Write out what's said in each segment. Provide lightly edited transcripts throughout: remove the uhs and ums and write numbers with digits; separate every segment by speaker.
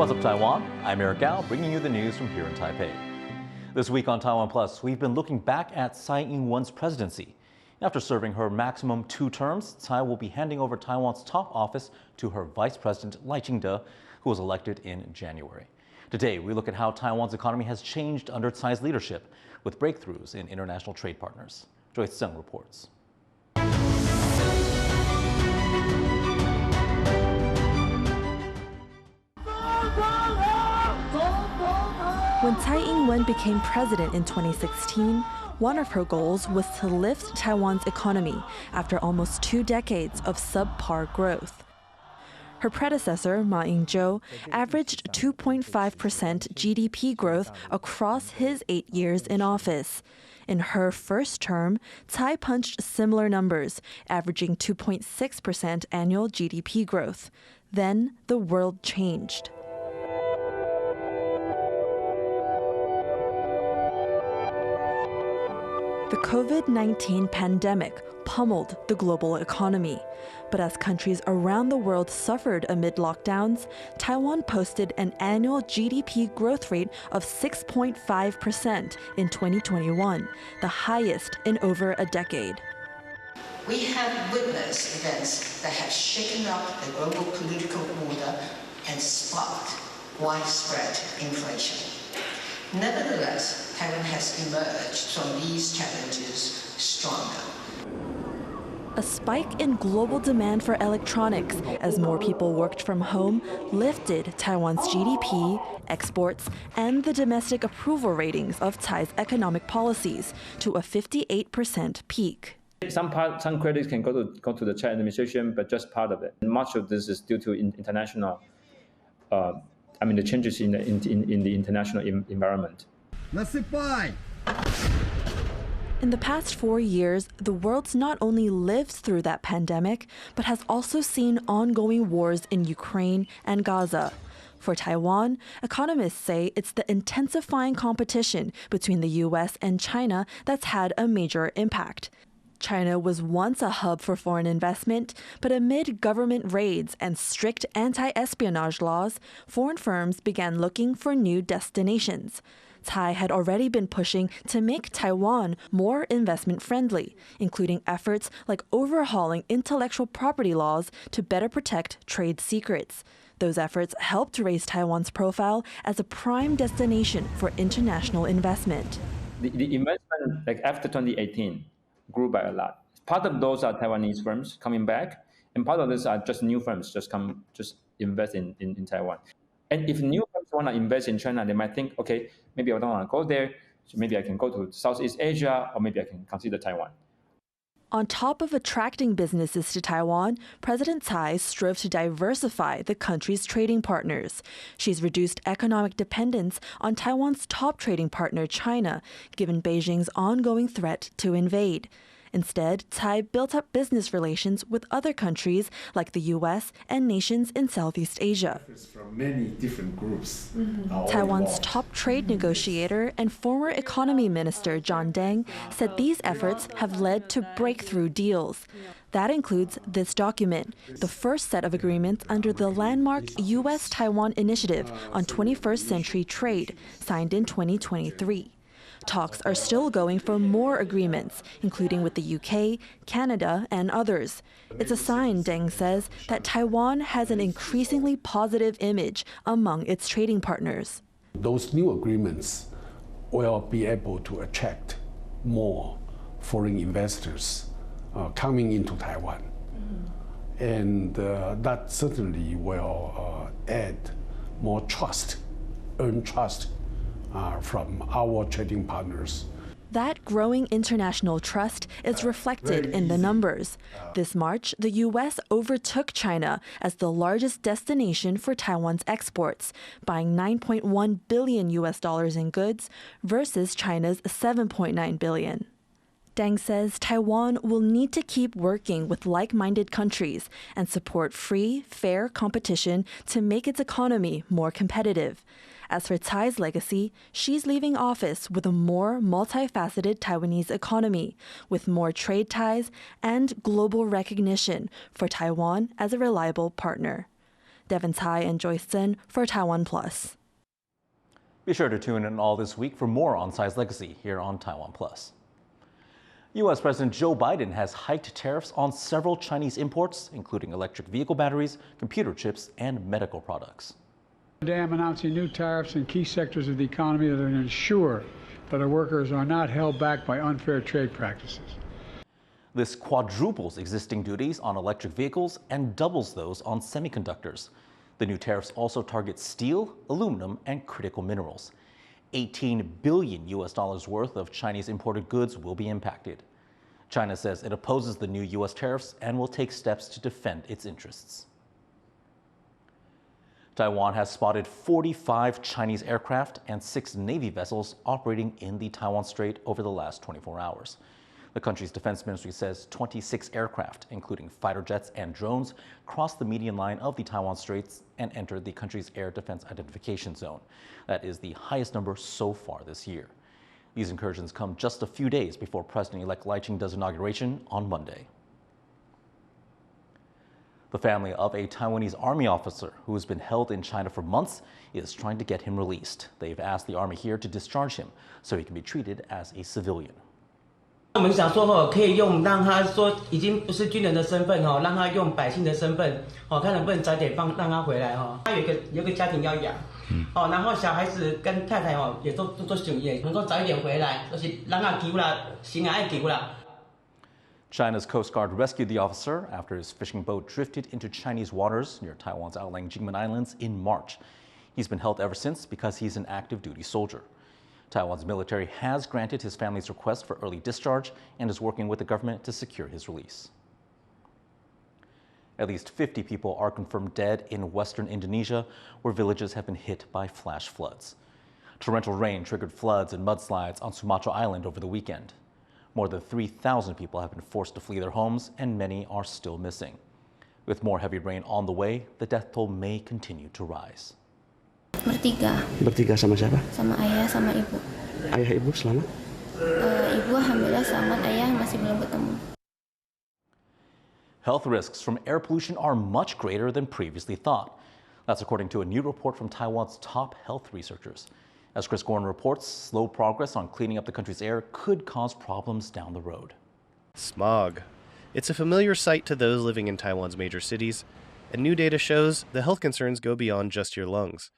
Speaker 1: What's up, Taiwan? I'm Eric Gao, bringing you the news from here in Taipei. This week on TaiwanPlus, we've been looking back at Tsai Ing-wen's presidency. After serving her maximum 2 terms, Tsai will be handing over Taiwan's top office to her vice president, Taichung, who was elected in January. Today, we look at how Taiwan's economy has changed under Tsai's leadership, with breakthroughs in international trade partners. Joyce Tseng reports.
Speaker 2: When Tsai Ing-wen became president in 2016, one of her goals was to lift Taiwan's economy after almost 2 decades of subpar growth. Her predecessor, Ma Ying-jeou, averaged 2.5% GDP growth across his 8 years in office. In her first term, Tsai punched similar numbers, averaging 2.6% annual GDP growth. Then the world changed. The COVID-19 pandemic pummeled the global economy. But as countries around the world suffered amid lockdowns, Taiwan posted an annual GDP growth rate of 6.5% in 2021, the highest in over a decade.
Speaker 3: We have witnessed events that have shaken up the global political order and sparked widespread inflation. Nevertheless, Taiwan has emerged from these challenges stronger.
Speaker 2: A spike in global demand for electronics as more people worked from home lifted Taiwan's GDP, exports, and the domestic approval ratings of Tsai's economic policies to a 58% peak.
Speaker 4: Some credits can go to the Tsai administration, but just part of it. And much of this is due to international the changes in the international environment.
Speaker 2: In the past 4 years, the world's not only lived through that pandemic, but has also seen ongoing wars in Ukraine and Gaza. For Taiwan, economists say it's the intensifying competition between the U.S. and China that's had a major impact. China was once a hub for foreign investment, but amid government raids and strict anti-espionage laws, foreign firms began looking for new destinations. Tsai had already been pushing to make Taiwan more investment-friendly, including efforts like overhauling intellectual property laws to better protect trade secrets. Those efforts helped raise Taiwan's profile as a prime destination for international investment.
Speaker 4: The investment, after 2018, grew by a lot. Part of those are Taiwanese firms coming back, and part of these are just new firms just invest in Taiwan. And if new firms want to invest in China, they might think, okay, maybe I don't want to go there, so maybe I can go to Southeast Asia, or maybe I can consider Taiwan.
Speaker 2: On top of attracting businesses to Taiwan, President Tsai strove to diversify the country's trading partners. She's reduced economic dependence on Taiwan's top trading partner, China, given Beijing's ongoing threat to invade. Instead, Tsai built up business relations with other countries like the U.S. and nations in Southeast Asia.
Speaker 5: From many different groups.
Speaker 2: Taiwan's top trade negotiator and former economy minister John Deng said these efforts have led to breakthrough deals. That includes this document, the first set of agreements under the landmark U.S.-Taiwan Initiative on 21st Century Trade, signed in 2023. Talks are still going for more agreements, including with the UK, Canada, and others. It's a sign, Deng says, that Taiwan has an increasingly positive image among its trading partners.
Speaker 5: Those new agreements will be able to attract more foreign investors coming into Taiwan. And that certainly will add more trust, earn trust from our trading partners.
Speaker 2: That growing international trust is reflected in the numbers. This March, the U.S. overtook China as the largest destination for Taiwan's exports, buying $9.1 billion in goods versus China's $7.9 billion. Deng says Taiwan will need to keep working with like-minded countries and support free, fair competition to make its economy more competitive. As for Tsai's legacy, she's leaving office with a more multifaceted Taiwanese economy, with more trade ties and global recognition for Taiwan as a reliable partner. Devin Tsai and Joyce Tsin for TaiwanPlus.
Speaker 1: Be sure to tune in all this week for more on Tsai's legacy here on TaiwanPlus. U.S. President Joe Biden has hiked tariffs on several Chinese imports, including electric vehicle batteries, computer chips, and medical products.
Speaker 6: Today I'm announcing new tariffs in key sectors of the economy that are going to ensure that our workers are not held back by unfair trade practices.
Speaker 1: This quadruples existing duties on electric vehicles and doubles those on semiconductors. The new tariffs also target steel, aluminum, and critical minerals. $18 billion worth of Chinese imported goods will be impacted. China says it opposes the new U.S. tariffs and will take steps to defend its interests. Taiwan has spotted 45 Chinese aircraft and 6 Navy vessels operating in the Taiwan Strait over the last 24 hours. The country's defense ministry says 26 aircraft, including fighter jets and drones, crossed the median line of the Taiwan Straits and entered the country's air defense identification zone. That is the highest number so far this year. These incursions come just a few days before President-elect Taichung's inauguration on Monday. The family of a Taiwanese army officer who has been held in China for months is trying to get him released. They've asked the army here to discharge him so he can be treated as a civilian.
Speaker 7: 我们想说可以用让他说已经不是军人的身份让他用百姓的身份看能不能早点让他回来他有个家庭要养然后小孩子跟太太也都想也能够早一点回来就是让他救啦心爱救啦
Speaker 1: China's Coast Guard rescued the officer after his fishing boat drifted into Chinese waters near Taiwan's outlying Jingmen Islands in March. He's been held ever since because he's an active duty soldier. Taiwan's military has granted his family's request for early discharge and is working with the government to secure his release. At least 50 people are confirmed dead in western Indonesia, where villages have been hit by flash floods. Torrential rain triggered floods and mudslides on Sumatra Island over the weekend. More than 3,000 people have been forced to flee their homes, and many are still missing. With more heavy rain on the way, the death toll may continue to rise.
Speaker 8: Bertiga sama siapa?
Speaker 9: Sama ayah sama ibu.
Speaker 8: Ayah ibu selamat?
Speaker 9: Ibu alhamdulillah selamat, ayah masih belum ketemu.
Speaker 1: Health risks from air pollution are much greater than previously thought. That's according to a new report from Taiwan's top health researchers. As Chris Gorn reports, slow progress on cleaning up the country's air could cause problems down the road.
Speaker 10: Smog. It's a familiar sight to those living in Taiwan's major cities, and new data shows the health concerns go beyond just your lungs.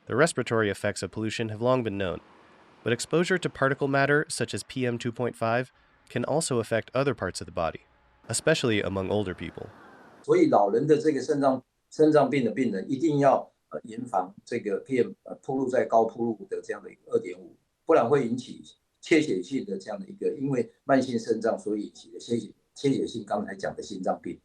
Speaker 10: The respiratory effects of pollution have long been known, but exposure to particle matter such as PM 2.5 can also affect other parts of the body, especially among older people.
Speaker 11: 所以老人的这个肾脏病的病人一定要严防这个 PM 暴露在高暴露的这样的一个 2.5， 不然会引起缺血性的这样的一个因为慢性肾脏所引起的缺血性刚才讲的心脏病。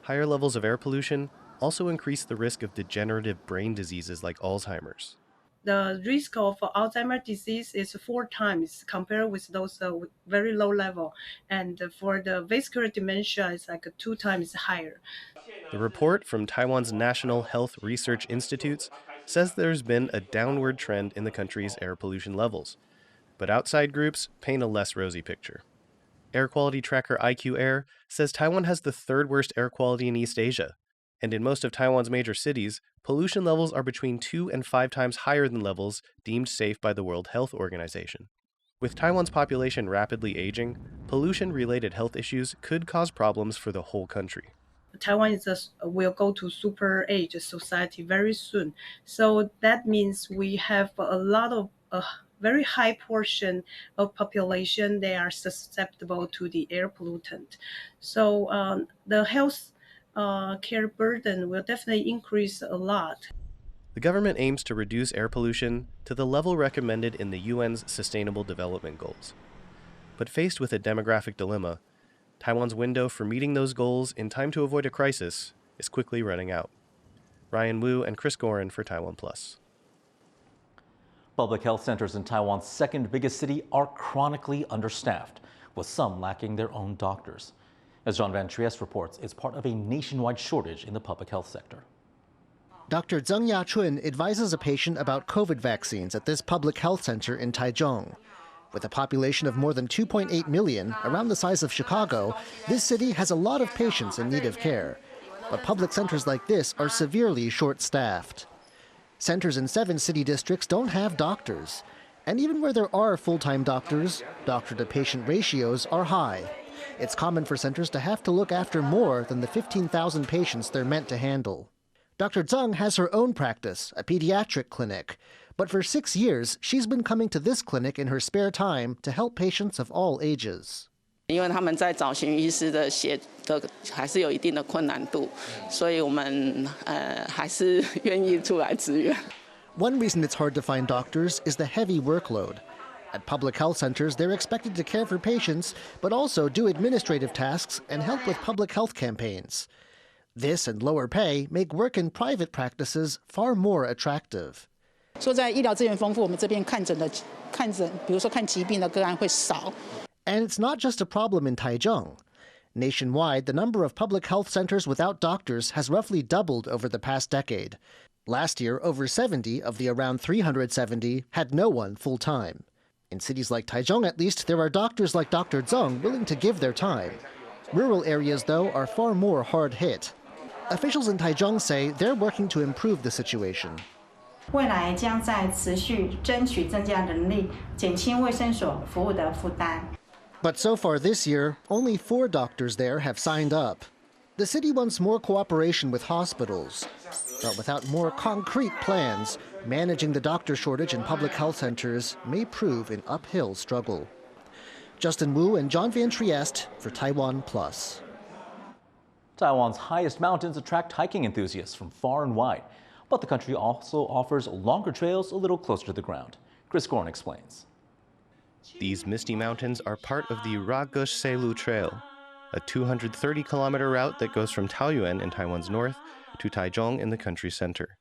Speaker 10: Higher levels of air pollution also increase the risk of degenerative brain diseases like Alzheimer's.
Speaker 12: The risk of Alzheimer's disease is 4 times compared with those very low level. And for the vascular dementia, it's like 2 times higher.
Speaker 10: The report from Taiwan's National Health Research Institutes says there's been a downward trend in the country's air pollution levels. But outside groups paint a less rosy picture. Air quality tracker IQ Air says Taiwan has the 3rd worst air quality in East Asia. And in most of Taiwan's major cities, pollution levels are between 2 and 5 times higher than levels deemed safe by the World Health Organization. With Taiwan's population rapidly aging, pollution-related health issues could cause problems for the whole country.
Speaker 12: Taiwan will go to super age society very soon. So that means we have a lot of very high portion of population they are susceptible to the air pollutant. So the health care burden will definitely increase a lot.
Speaker 10: The government aims to reduce air pollution to the level recommended in the UN's Sustainable Development Goals. But faced with a demographic dilemma, Taiwan's window for meeting those goals in time to avoid a crisis is quickly running out. Ryan Wu and Chris Gorin for TaiwanPlus.
Speaker 1: Public health centers in Taiwan's 2nd biggest city are chronically understaffed, with some lacking their own doctors. As John Van Trieste reports, it's part of a nationwide shortage in the public health sector.
Speaker 13: Dr. Zeng Ya-chun advises a patient about COVID vaccines at this public health center in Taichung. With a population of more than 2.8 million, around the size of Chicago, this city has a lot of patients in need of care. but public centers like this are severely short-staffed. Centers in 7 city districts don't have doctors. And even where there are full-time doctors, doctor-to-patient ratios are high. It's common for centers to have to look after more than the 15,000 patients they're meant to handle. Dr. Tsai has her own practice, a pediatric clinic. But for 6 years, she's been coming to this clinic in her spare time to help patients of all ages.
Speaker 14: 因为他们在找寻医师的还是有一定的困难度，所以我们还是愿意出来支援。
Speaker 13: One reason it's hard to find doctors is the heavy workload. At public health centers, they're expected to care for patients, but also do administrative tasks and help with public health campaigns. This and lower pay make work in private practices far more attractive.
Speaker 15: 说在医疗资源丰富，我们这边比如说看疾病的个案会少。
Speaker 13: And it's not just a problem in Taichung. Nationwide, the number of public health centers without doctors has roughly doubled over the past decade. Last year, over 70 of the around 370 had no one full-time. In cities like Taichung, at least, there are doctors like Dr. Tsai willing to give their time. Rural areas, though, are far more hard hit. Officials in Taichung say they're working to improve the situation.
Speaker 16: 未来将在持续争取增加人力，减轻卫生所服务的负担。
Speaker 13: But so far this year, only 4 doctors there have signed up. The city wants more cooperation with hospitals. But without more concrete plans, managing the doctor shortage in public health centers may prove an uphill struggle. Justin Wu and John Van Trieste for TaiwanPlus.
Speaker 1: Taiwan's highest mountains attract hiking enthusiasts from far and wide, but the country also offers longer trails a little closer to the ground. Chris Gorn explains.
Speaker 10: These misty mountains are part of the Ragush Selu Trail, a 230-kilometer route that goes from Taoyuan in Taiwan's north to Taichung in the country's center,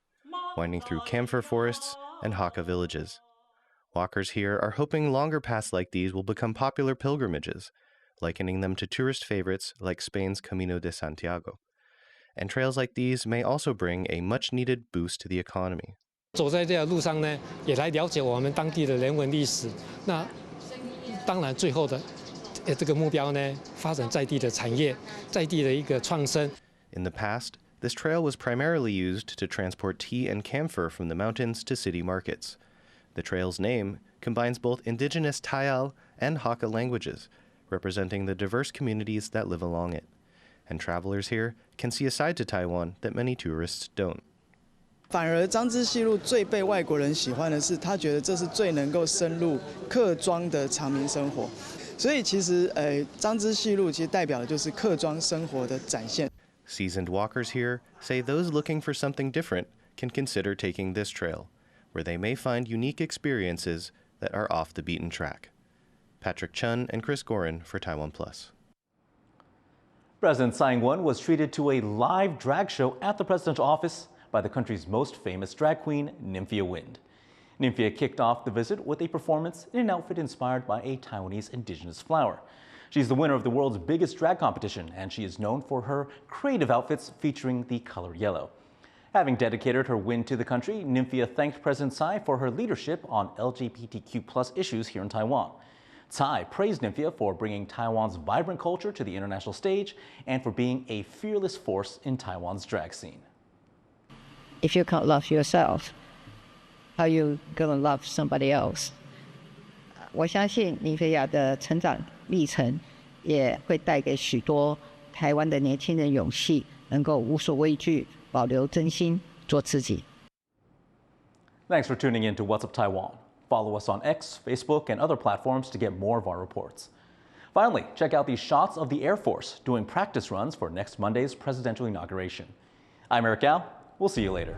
Speaker 10: winding through camphor forests and Hakka villages. Walkers here are hoping longer paths like these will become popular pilgrimages, likening them to tourist favorites like Spain's Camino de Santiago. And trails like these may also bring a much-needed boost to the economy.
Speaker 17: 走在这条路上呢，也来了解我们当地的人文历史。那当然，最后的这个目标呢，发展在地的产业，在地的一个创生。
Speaker 10: In the past, this trail was primarily used to transport tea and camphor from the mountains to city markets. The trail's name combines both indigenous Taial and Hakka languages, representing the diverse communities that live along it. And travelers here can see a side to Taiwan that many tourists don't.
Speaker 18: 反而张之细路最被外国人喜欢的是，他觉得这是最能够深入客庄的常民生活。所以其实，张之细路其实代表的就是客庄生活的展现。
Speaker 10: Seasoned walkers here say those looking for something different can consider taking this trail, where they may find unique experiences that are off the beaten track. Patrick Chun and Chris Gorin for TaiwanPlus.
Speaker 1: President Tsai was treated to a live drag show at the presidential office by the country's most famous drag queen, Nymphia Wind. Nymphia kicked off the visit with a performance in an outfit inspired by a Taiwanese indigenous flower. She's the winner of the world's biggest drag competition, and she is known for her creative outfits featuring the color yellow. Having dedicated her win to the country, Nymphia thanked President Tsai for her leadership on LGBTQ+ issues here in Taiwan. Tsai praised Nymphia for bringing Taiwan's vibrant culture to the international stage and for being a fearless force in Taiwan's drag scene.
Speaker 19: If you can't love yourself, how you gonna love somebody else? 我相信尼菲亚的成长历程也会带给许多台湾的年轻人勇气，能够无所畏惧，保留真心，做自己。
Speaker 1: Thanks for tuning in to What's Up Taiwan. Follow us on X, Facebook, and other platforms to get more of our reports. Finally, check out these shots of the Air Force doing practice runs for next Monday's presidential inauguration. I'm Eric Al. We'll see you later.